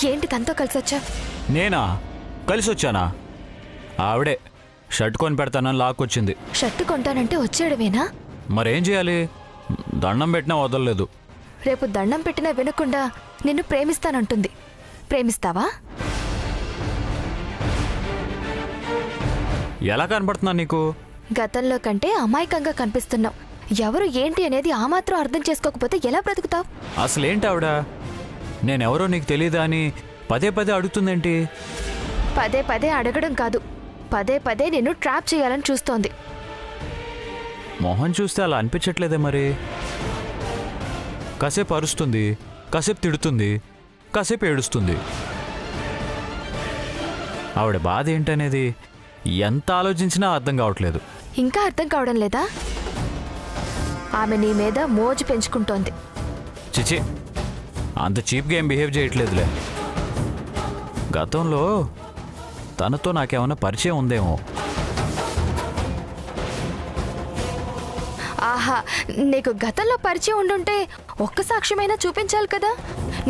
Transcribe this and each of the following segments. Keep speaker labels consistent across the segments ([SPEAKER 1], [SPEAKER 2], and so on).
[SPEAKER 1] ఏంటి తనతో కలిసి వచ్చా?
[SPEAKER 2] నేనా కలిసి వచ్చానా? ఆవిడే షర్ట్ కొని పెడతానని లాక్కొచ్చింది.
[SPEAKER 1] షర్ట్ కొంటానంటే వచ్చేయడమేనా?
[SPEAKER 2] మరేం చేయాలి? దండం పెట్టినా వదలలేదు.
[SPEAKER 1] రేపు దండం పెట్టినా వినకుండా నిన్ను ప్రేమిస్తానంటుంది. ప్రేమిస్తావా?
[SPEAKER 2] ఎలా కనపడుతున్నా నీకు?
[SPEAKER 1] గతంలో కంటే అమాయకంగా కనిపిస్తున్నావు. ఎవరు ఏంటి అనేది ఆ మాత్రం అర్థం చేసుకోకపోతే ఎలా బ్రతుకుతావు?
[SPEAKER 2] అసలేంటి ఆవిడ నేనెవరో నీకు తెలియదా అని పదే పదే అడుగుతుందేంటి?
[SPEAKER 1] పదే పదే అడగడం కాదు, పదే పదే నిన్ను ట్రాప్ చేయాలని చూస్తోంది.
[SPEAKER 2] మొహం చూస్తే అలా అనిపించట్లేదే మరి. కాసేపు అరుస్తుంది, కాసేపు తిడుతుంది, కాసేపు ఏడుస్తుంది. ఆవిడ బాధ ఏంటనేది ఎంత ఆలోచించినా అర్థం కావట్లేదు.
[SPEAKER 1] ఇంకా అర్థం కావడం లేదా? ఆమె నీ మీద మోజు పెంచుకుంటోంది.
[SPEAKER 2] చిచి, అంత చీప్గా ఏం బిహేవ్ చేయట్లేదులే. గతంలో తనతో నాకేమన్నా పరిచయం ఉందేమో.
[SPEAKER 1] ఆహా, నీకు గతంలో పరిచయం ఉండుంటే ఒక్క సాక్ష్యమైనా చూపించాలి కదా.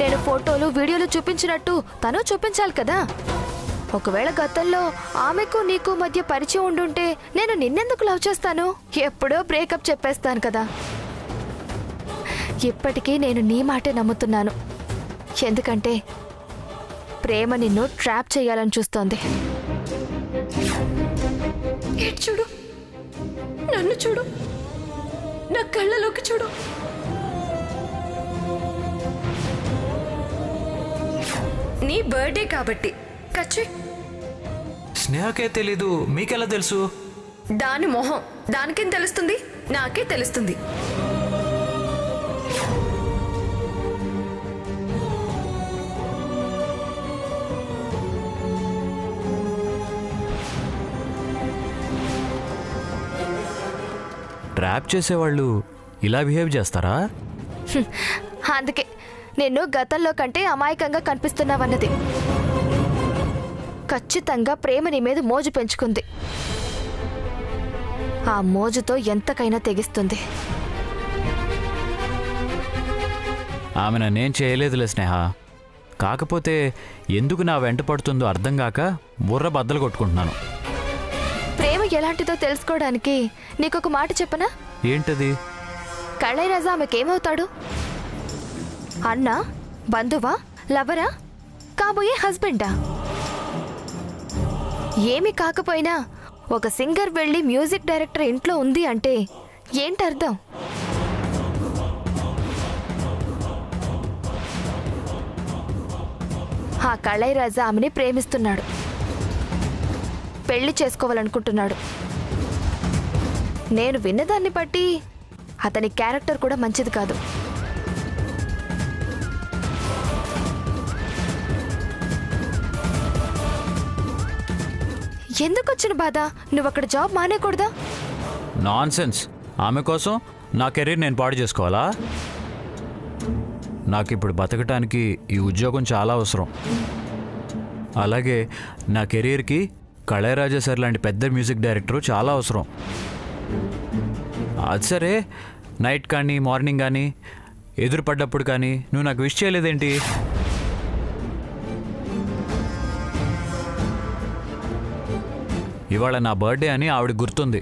[SPEAKER 1] నేను ఫోటోలు వీడియోలు చూపించినట్టు తను చూపించాలి కదా. ఒకవేళ గతంలో ఆమెకు నీకు మధ్య పరిచయం ఉండుంటే నేను నిన్నెందుకు లవ్ చేస్తాను? ఎప్పుడో బ్రేకప్ చెప్పేస్తాను కదా. ఇప్పటికీ నేను నీ మాటే నమ్ముతున్నాను. ఎందుకంటే ప్రేమ నిన్ను ట్రాప్ చేయాలని చూస్తోంది.
[SPEAKER 3] చూడు, నన్ను చూడు, నా కళ్ళలోకి చూడు. నీ బర్త్డే కాబట్టి కచ్చి.
[SPEAKER 2] స్నేహకే తెలీదు, మీకెలా తెలుసు?
[SPEAKER 3] దాని మొహం దానికేం తెలుస్తుంది? నాకే తెలుస్తుంది.
[SPEAKER 2] ట్రాప్ చేసేవాళ్ళు ఇలా బిహేవ్ చేస్తారా?
[SPEAKER 1] అందుకే నిన్ను గతంలో కంటే అమాయకంగా కనిపిస్తున్నావన్నది. ఖచ్చితంగా ప్రేమ నీ మీద మోజు పెంచుకుంది. ఆ మోజుతో ఎంతకైనా తెగిస్తుంది.
[SPEAKER 2] ఆమె నన్నేం చేయలేదులే స్నేహ. కాకపోతే ఎందుకు నా వెంట పడుతుందో అర్థం కాక బుర్ర బద్దలు కొట్టుకుంటున్నాను.
[SPEAKER 1] ప్రేమ ఎలాంటిదో తెలుసుకోవడానికి నీకొక మాట చెప్పనా?
[SPEAKER 2] ఏంటది?
[SPEAKER 1] కళైరాజా ఆమెకేమవుతాడు? అన్నా, బంధువా, లవరా, కాబోయే హస్బెండా? ఏమి కాకపోయినా ఒక సింగర్ వెళ్ళి మ్యూజిక్ డైరెక్టర్ ఇంట్లో ఉంది అంటే ఏంటర్థం? ఆ కళైరాజా ఆమెని ప్రేమిస్తున్నాడు, పెళ్లి చేసుకోవాలనుకుంటున్నాడు. నేను విన్నదాన్ని బట్టి అతని క్యారెక్టర్ కూడా మంచిది కాదు. ఎందుకొచ్చిన బాధ? నువ్వు అక్కడ జాబ్ మానేకూడదా?
[SPEAKER 2] నాన్సెన్స్. ఆమె కోసం నా కెరీర్ నేను పాడు చేసుకోవాలా? నాకు ఇప్పుడు బతకటానికి ఈ ఉద్యోగం చాలా అవసరం. అలాగే నా కెరీర్కి కళైరాజా సార్ లాంటి పెద్ద మ్యూజిక్ డైరెక్టరు చాలా అవసరం. అది సరే, నైట్ కానీ మార్నింగ్ కానీ ఎదురుపడ్డప్పుడు కానీ నువ్వు నాకు విష్ చేయలేదేంటి? ఇవాళ నా బర్త్డే అని ఆవిడ గుర్తుంది.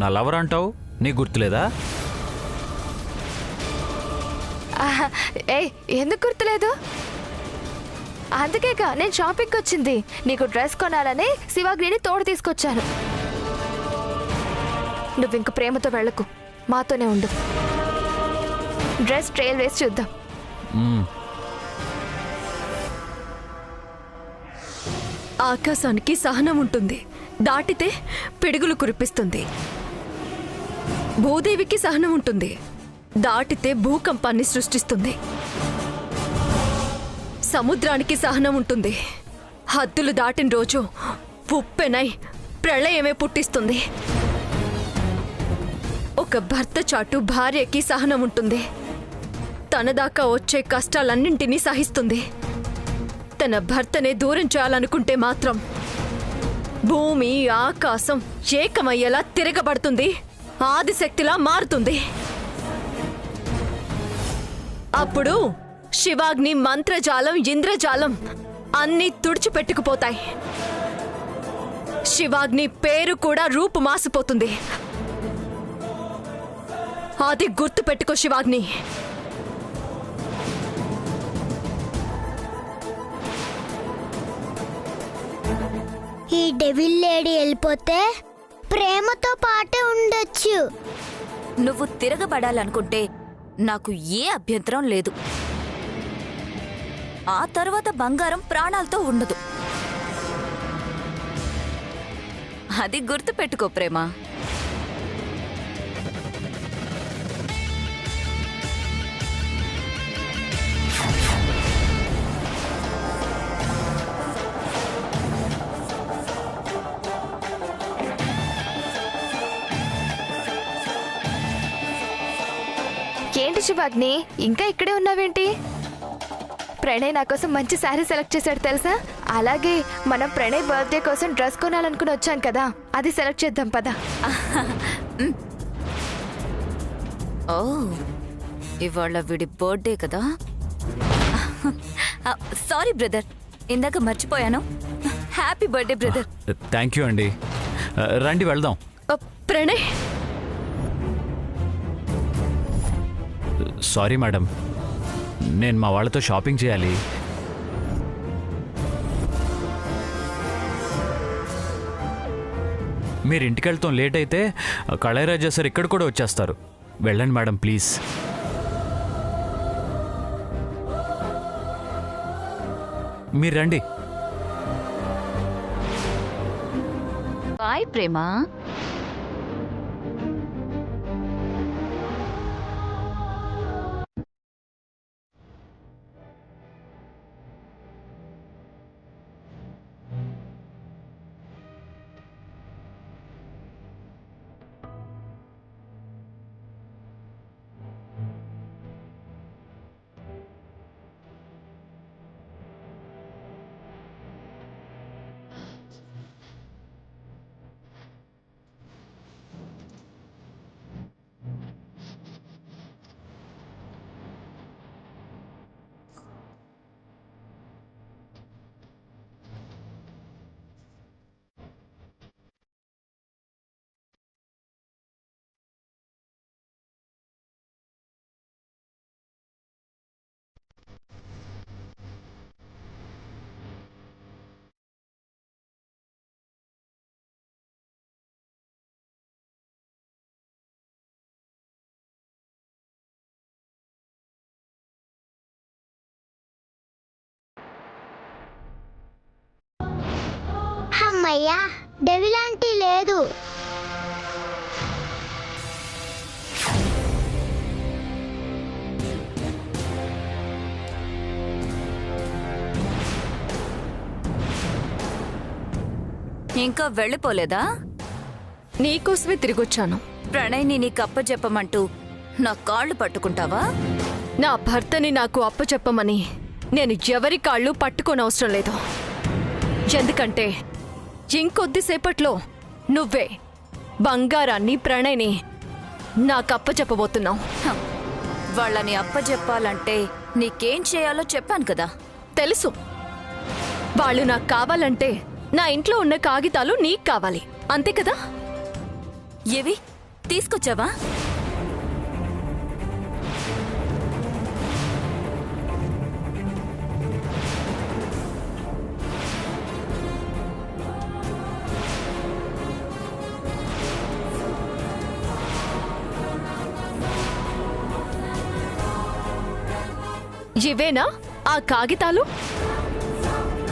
[SPEAKER 2] నా లవర్ అంటావు, నీకు గుర్తులేదా?
[SPEAKER 1] ఎందుకు గుర్తులేదు? అందుకేగా నేను షాపింగ్కి వచ్చింది. నీకు డ్రెస్ కొనాలని శివాగ్నిని తోడు తీసుకొచ్చాను. నువ్వు ఇంక ప్రేమతో వెళ్ళకు, మాతోనే ఉండు. డ్రెస్ ట్రైల్ వేసి చూద్దాం.
[SPEAKER 3] ఆకాశానికి సహనం ఉంటుంది, దాటితే పిడుగులు కురిపిస్తుంది. భూదేవికి సహనం ఉంటుంది, దాటితే భూకంపాన్ని సృష్టిస్తుంది. సముద్రానికి సహనం ఉంటుంది, హద్దులు దాటిన రోజు ఉప్పెనై ప్రళయమే పుట్టిస్తుంది. ఒక భర్త చాటు భార్యకి సహనం ఉంటుంది, తన దాకా వచ్చే కష్టాలన్నింటినీ సహిస్తుంది. తన భర్తనే దూరం చేయాలనుకుంటే మాత్రం భూమి ఆకాశం ఏకమయ్యేలా తిరగబడుతుంది, ఆదిశక్తిలా మారుతుంది. అప్పుడు
[SPEAKER 4] శివాగ్ని మంత్రజాలం ఇంద్రజాలం అన్నీ తుడిచిపెట్టుకుపోతాయి. శివాగ్ని పేరు కూడా రూపు మాసిపోతుంది. అది గుర్తు పెట్టుకో శివాగ్ని.
[SPEAKER 5] ఈ డెవిల్ లేడీ వెళ్ళిపోతే ప్రేమతో పాటే ఉండొచ్చు.
[SPEAKER 6] నువ్వు తిరగబడాలనుకుంటే నాకు ఏ అభ్యంతరం లేదు. ఆ తర్వాత బంగారం ప్రాణాలతో ఉండదు. అది గుర్తు పెట్టుకో ప్రేమ.
[SPEAKER 1] ఏంటి శివాగ్ని, ఇంకా ఇక్కడే ఉన్నావేంటి? ప్రణయ్ నా కోసం మంచి శారీ సెలెక్ట్ చేశాడు తెలుసా. అలాగే మనం ప్రణయ్ బర్త్డే కోసం డ్రెస్ కొనాలనుకుని వచ్చాం కదా, అది సెలెక్ట్ చేద్దాం పదా.
[SPEAKER 6] ఓ, ఇవాళ వీడి బర్త్డే కదా. సారీ బ్రదర్, ఇందాక మర్చిపోయాను. Happy birthday brother.
[SPEAKER 2] Thank you అండి. రండి వెళ్దాం.
[SPEAKER 4] ప్రణయ్,
[SPEAKER 2] సారీ మేడం, నేను మా వాళ్ళతో షాపింగ్ చేయాలి. మీరు ఇంటికి వెళ్తాం లేట్ అయితే కళారాజా సార్ ఇక్కడ కూడా వచ్చేస్తారు. వెళ్ళండి మేడం ప్లీజ్. మీరు రండి.
[SPEAKER 6] బాయ్ ప్రేమ.
[SPEAKER 5] అమ్మయ్యా, డెవిల్ ఆంటీ లేదు.
[SPEAKER 6] ఇంకా వెళ్ళిపోలేదా?
[SPEAKER 4] నీకోసమే తిరిగొచ్చాను.
[SPEAKER 6] ప్రణయ్ని నీకు అప్పచెప్పమంటూ నా కాళ్ళు పట్టుకుంటావా?
[SPEAKER 4] నా భర్తని నాకు అప్పచెప్పమని నేను ఎవరి కాళ్ళు పట్టుకోనవసరం లేదు. ఎందుకంటే ఇంకొద్దిసేపట్లో నువ్వే బంగారాన్ని ప్రణయ్ని నాకు అప్పచెప్పబోతున్నావు.
[SPEAKER 6] వాళ్ళని అప్పచెప్పాలంటే నీకేం చేయాలో చెప్పాను కదా.
[SPEAKER 4] తెలుసు. వాళ్ళు నాకు కావాలంటే నా ఇంట్లో ఉన్న కాగితాలు నీకు కావాలి, అంతే కదా?
[SPEAKER 6] ఏవి తీసుకొచ్చావా?
[SPEAKER 4] ఇవేనా ఆ కాగితాలు?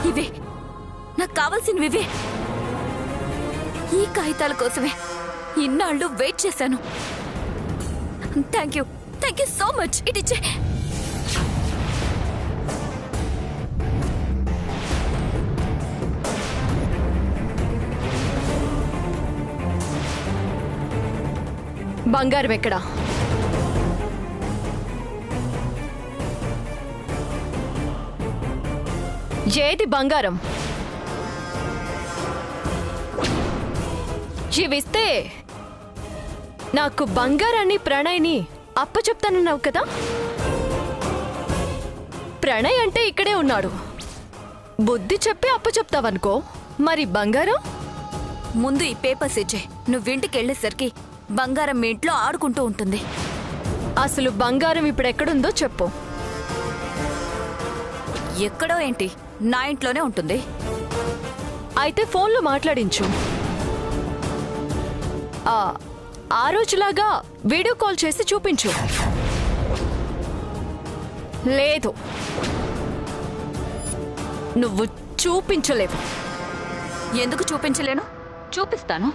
[SPEAKER 6] ఇవే నాకు కావాల్సినవి. ఇవే. ఈ కాగితాల కోసమే ఇన్నాళ్ళు వెయిట్ చేశాను. Thank you so much. ఇటిచ్చే.
[SPEAKER 4] బంగారం ఎక్కడా? ఏది బంగారం? ఇవిస్తే నాకు బంగారాన్ని ప్రణయ్ని అప్పచెప్తానన్నావు కదా. ప్రణయ్ అంటే ఇక్కడే ఉన్నాడు. బుద్ధి చెప్పి అప్పు చెప్తావనుకో. మరి బంగారం?
[SPEAKER 6] ముందు ఈ పేపర్స్ ఇచ్చే. నువ్వింటికి వెళ్ళేసరికి బంగారం మీ ఇంట్లో ఆడుకుంటూ ఉంటుంది.
[SPEAKER 4] అసలు బంగారం ఇప్పుడు ఎక్కడుందో చెప్పు.
[SPEAKER 6] ఎక్కడో ఏంటి, నా ఇంట్లోనే ఉంటుంది.
[SPEAKER 4] అయితే ఫోన్లో మాట్లాడించు. ఆ రోజులాగా వీడియో కాల్ చేసి చూపించు. లేదు, నువ్వు చూపించలేవు.
[SPEAKER 6] ఎందుకు చూపించలేను? చూపిస్తాను.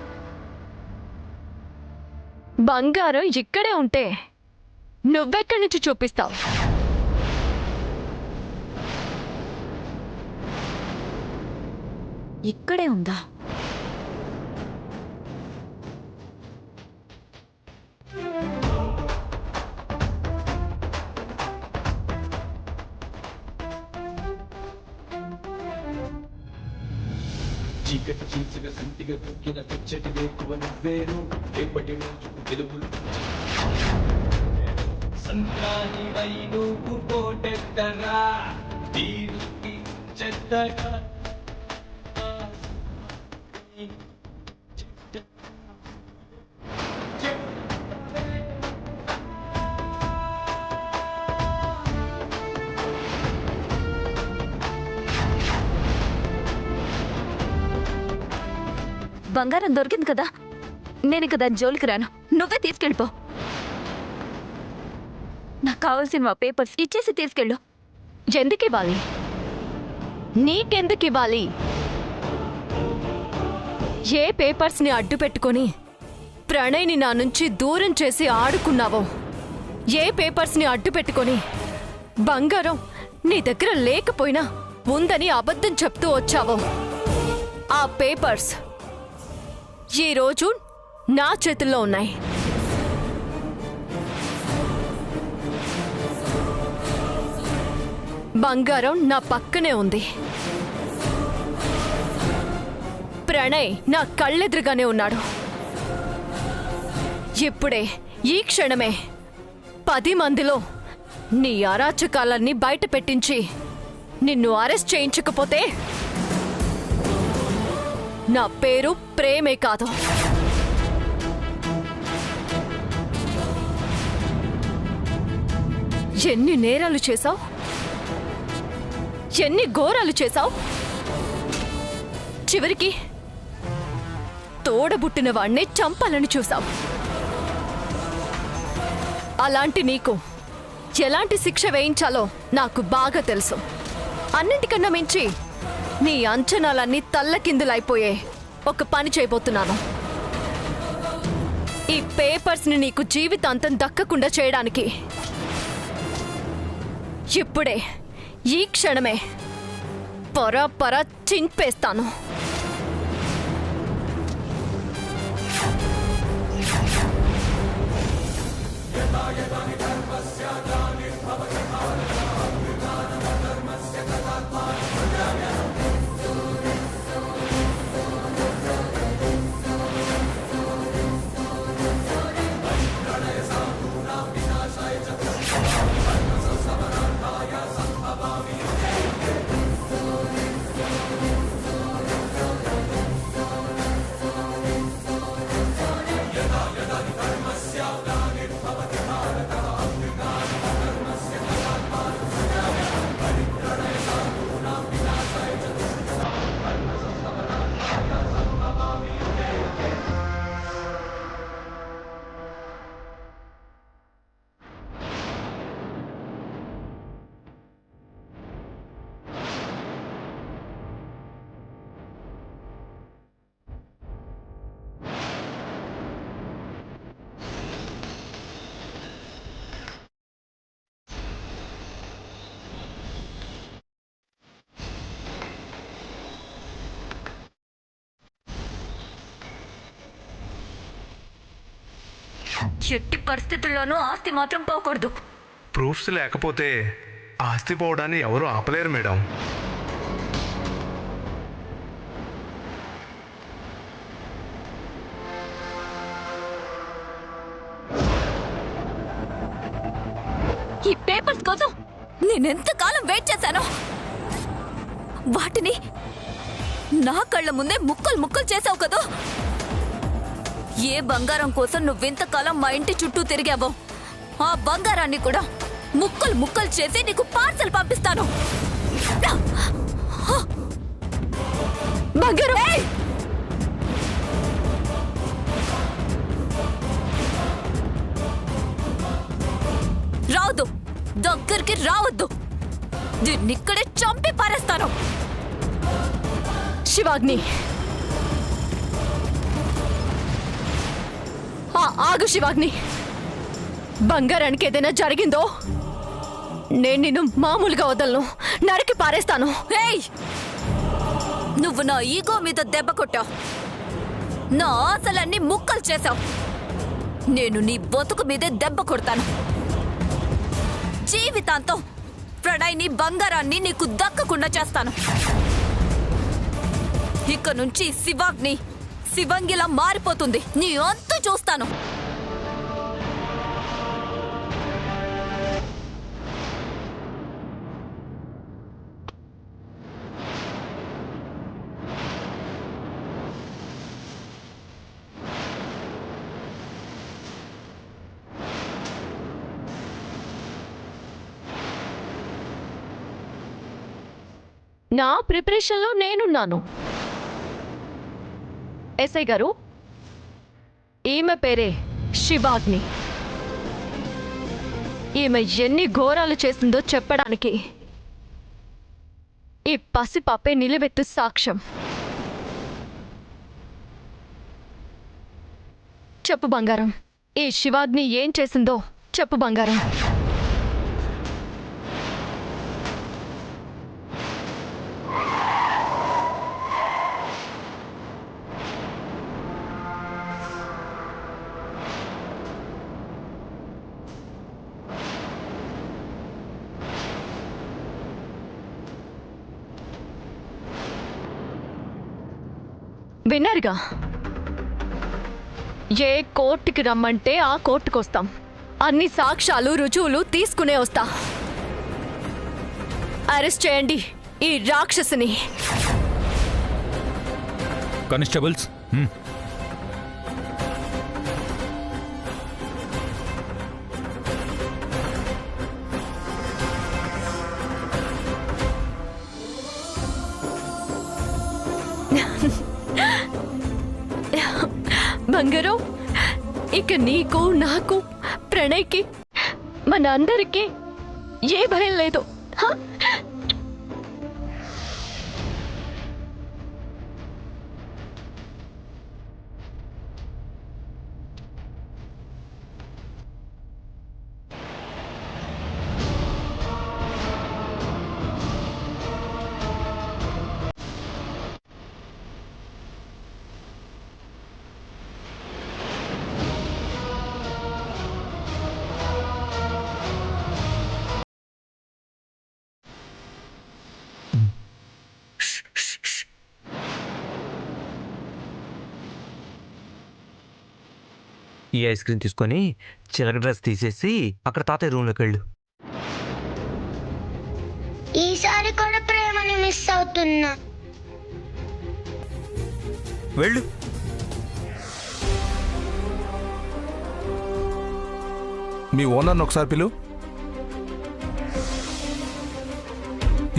[SPEAKER 4] బంగారం ఇక్కడే ఉంటే నువ్వెక్కడి నుంచి చూపిస్తావు?
[SPEAKER 6] ఇక్కడే ఉందా?
[SPEAKER 7] చీకటి చీల్చగా సంతిగా తొక్కిన వెచ్చటి వేకువ నువ్వేను రేపటి రోజు వెలుగులు సంక్రాంతి నువ్వు కోటెత్తరా తీరుకి చెత్తగా
[SPEAKER 6] బంగారం దొరికింది కదా, నేను ఇక దాని జోలికి రాను. నువ్వే తీసుకెళ్ళిపో. నాకు కావాల్సిన మా పేపర్స్ ఇచ్చేసి తీసుకెళ్ళు.
[SPEAKER 4] ఎందుకు ఇవ్వాలి? నీకెందుకు ఇవ్వాలి? ఏ పేపర్స్ని అడ్డు పెట్టుకొని ప్రణయ్ని నా నుంచి దూరం చేసి ఆడుకున్నావో, ఏ పేపర్స్ని అడ్డు పెట్టుకొని బంగారం నీ దగ్గర లేకపోయినా ఉందని అబద్ధం చెప్తూ వచ్చావో, ఆ పేపర్స్ ఈరోజు నా చేతుల్లో ఉన్నాయి. బంగారం నా పక్కనే ఉంది. ప్రణయ్ నా కళ్ళెదురుగానే ఉన్నాడు. ఇప్పుడే, ఈ క్షణమే 10 మందిలో నీ అరాచకాలన్నీ బయట పెట్టించి నిన్ను అరెస్ట్ చేయించకపోతే నా పేరు ప్రేమే కాదు. ఎన్ని నేరాలు చేశావు, ఎన్ని ఘోరాలు చేశావు. చివరికి తోడబుట్టిన వాణ్ణి చంపాలని చూశావు. అలాంటి నీకు ఎలాంటి శిక్ష వేయించాలో నాకు బాగా తెలుసు. అన్నింటికన్నా మించి నీ అంచనాలన్నీ తల్లకిందులైపోయే ఒక పని చేయబోతున్నాను. ఈ పేపర్స్ని నీకు జీవితాంతం దక్కకుండా చేయడానికి ఇప్పుడే, ఈ క్షణమే పొర చింపేస్తాను.
[SPEAKER 6] ఎట్టి పరిస్థితుల్లోనూ ఆస్తి మాత్రం పోకూడదు.
[SPEAKER 8] ప్రూఫ్స్ లేకపోతే ఆస్తి పోవడాన్ని ఎవరు ఆపలేరు మేడం.
[SPEAKER 6] ఈ పేపర్స్ కోసం నేనెంతకాలం వెయిట్ చేశాను. వాటిని నా కళ్ళ ముందే ముక్కలు ముక్కలు చేసావు కదా. ఏ బంగారం కోసం నువ్వెంతకాలం మా ఇంటి చుట్టూ తిరిగావో ఆ బంగారాన్ని కూడా ముక్కలు ముక్కలు చేసి నీకు పార్సల్ పంపిస్తాను.
[SPEAKER 4] బంగారం
[SPEAKER 6] రావద్దు, దగ్గరికి రావద్దు. దీన్నిక్కడే చంపి పారేస్తాను.
[SPEAKER 4] శివాగ్ని, ఆగు శివాగ్ని. బంగారానికి ఏదైనా జరిగిందో నేను నిన్ను మామూలుగా వదలను, నరికి పారేస్తాను.
[SPEAKER 6] ఏయ్, నువ్వు నా ఈగో మీద దెబ్బ కొట్టావు, నా ఆశలన్నీ ముక్కలు చేశావు. నేను నీ బతుకు మీదే దెబ్బ కొడతాను. జీవితాంతం ప్రణయ్ని బంగారాన్ని నీకు దక్కకుండా చేస్తాను. ఇక నుంచి శివాగ్ని శివంగిలా మారిపోతుంది. నీ అంతు చూస్తాను.
[SPEAKER 4] నా ప్రిపరేషన్లో నేనున్నాను. ఎస్ఐ గారు, ఈమె పేరే శివాగ్ని. ఈమె ఎన్ని ఘోరాలు చేసిందో చెప్పడానికి ఈ పసిపాపే నిలబెత్తు సాక్ష్యం. చెప్పు బంగారం, ఈ శివాగ్ని ఏం చేసిందో చెప్పు బంగారం. విన్నారుగా, ఏ కోర్టుకి రమ్మంటే ఆ కోర్టుకు వస్తాం. అన్ని సాక్ష్యాలు రుజువులు తీసుకునే వస్తా. అరెస్ట్ చేయండి ఈ రాక్షసిని.
[SPEAKER 9] కానిస్టేబుల్స్,
[SPEAKER 4] బంగారం, ఇక నీకు నాకు ప్రణయ్కి మన అందరికీ ఏ భయం లేదు.
[SPEAKER 10] ఈ ఐస్ క్రీమ్ తీసుకొని చిలక డ్రెస్ తీసేసి అక్కడ తాతయ్య రూమ్లోకి వెళ్ళు.
[SPEAKER 5] ఈసారి కూడా ప్రేమని మిస్ అవుతున్నా.
[SPEAKER 10] వెళ్ళు.
[SPEAKER 8] మీ ఓనర్ని ఒకసారి పిలు.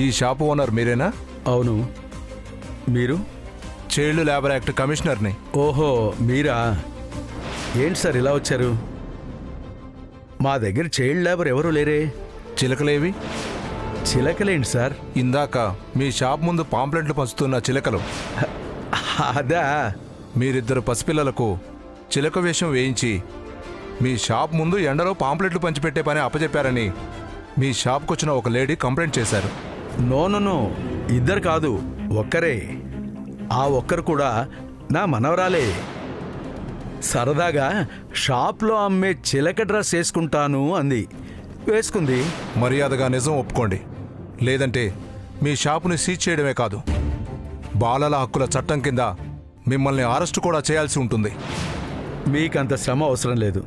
[SPEAKER 8] ఈ షాపు ఓనర్ మీరేనా?
[SPEAKER 11] అవును. మీరు?
[SPEAKER 8] చైల్డ్ లేబర్ యాక్ట్ కమిషనర్ని.
[SPEAKER 11] ఓహో, మీరా? ఏంటి సార్ ఇలా వచ్చారు? మా దగ్గర చైల్డ్ లేబర్ ఎవరూ లేరే.
[SPEAKER 8] చిలకలేవి?
[SPEAKER 11] చిలకలేండి సార్?
[SPEAKER 8] ఇందాక మీ షాప్ ముందు పాంప్లెట్లు పంచుతున్న చిలకలు.
[SPEAKER 11] అదా?
[SPEAKER 8] మీరిద్దరు పసిపిల్లలకు చిలక వేషం వేయించి మీ షాప్ ముందు ఎండలో పాంప్లెట్లు పంచిపెట్టే పని అప్పచెప్పారని మీ షాప్కి వచ్చిన ఒక లేడీ కంప్లైంట్ చేశారు.
[SPEAKER 11] నో, ఇద్దరు కాదు, ఒక్కరే. ఆ ఒక్కరు కూడా నా మనవరాలే. సరదాగా షాప్లో అమ్మే చిలక డ్రెస్ వేసుకుంటాను అంది. వేసుకుంది.
[SPEAKER 8] మర్యాదగా నిజం ఒప్పుకోండి, లేదంటే మీ షాపుని సీజ్ చేయడమే కాదు, బాలల హక్కుల చట్టం కింద మిమ్మల్ని అరెస్టు కూడా చేయాల్సి ఉంటుంది.
[SPEAKER 11] మీకంత శ్రమ అవసరం లేదు.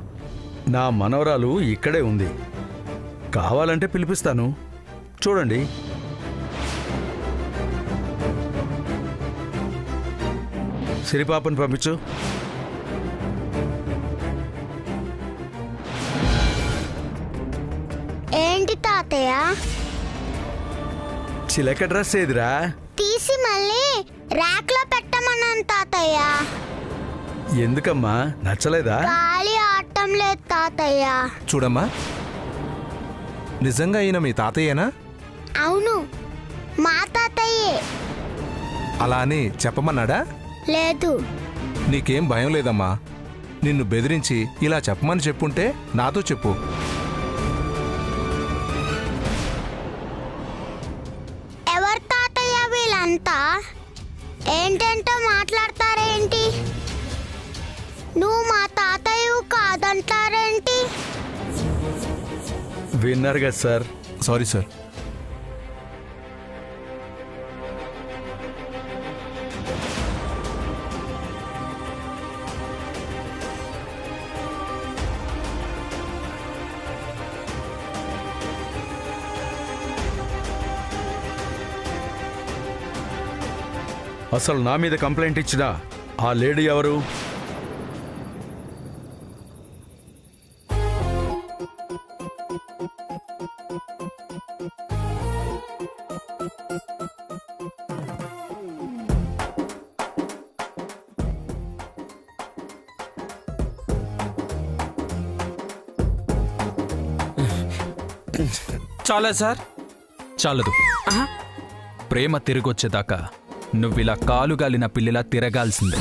[SPEAKER 11] నా మనవరాలు ఇక్కడే ఉంది. కావాలంటే పిలిపిస్తాను. చూడండి. సిరిపాపని పంపించు.
[SPEAKER 5] ఏంటి తాతయ్య?
[SPEAKER 11] చిలక డ్రెస్ ఏదిరా?
[SPEAKER 5] తీసి మళ్ళీ ర్యాక్ లో పెట్టమన్నాను తాతయ్య.
[SPEAKER 11] ఎందుకమ్మా, నచ్చలేదా?
[SPEAKER 5] గాలి ఆడటం లేదు తాతయ్య.
[SPEAKER 8] చూడమ్మా, నిజంగా ఈయన మీ తాతయ్యేనా?
[SPEAKER 5] అవును, మా తాతయ్యే.
[SPEAKER 8] అలా అని చెప్పమన్నాడా?
[SPEAKER 5] లేదు.
[SPEAKER 8] నీకేం భయం లేదమ్మా. నిన్ను బెదిరించి ఇలా చెప్పమని చెప్పుంటే నాతో చెప్పు.
[SPEAKER 5] ఎవరు తాతయ్య వీళ్ళంతా? ఏంటంటో మాట్లాడతారేంటి? నువ్వు మా తాతయ్య కాదంటారేంటి?
[SPEAKER 11] విన్నారు కదా సార్.
[SPEAKER 8] Sorry sir.
[SPEAKER 11] అసలు నా మీద కంప్లైంట్ ఇచ్చిన ఆ లేడీ ఎవరు?
[SPEAKER 9] చాలా సార్, చాలదు. ప్రేమ తిరిగొచ్చేదాకా నువ్విలా కాలుగాలిన పిల్లిలా తిరగాల్సిందే.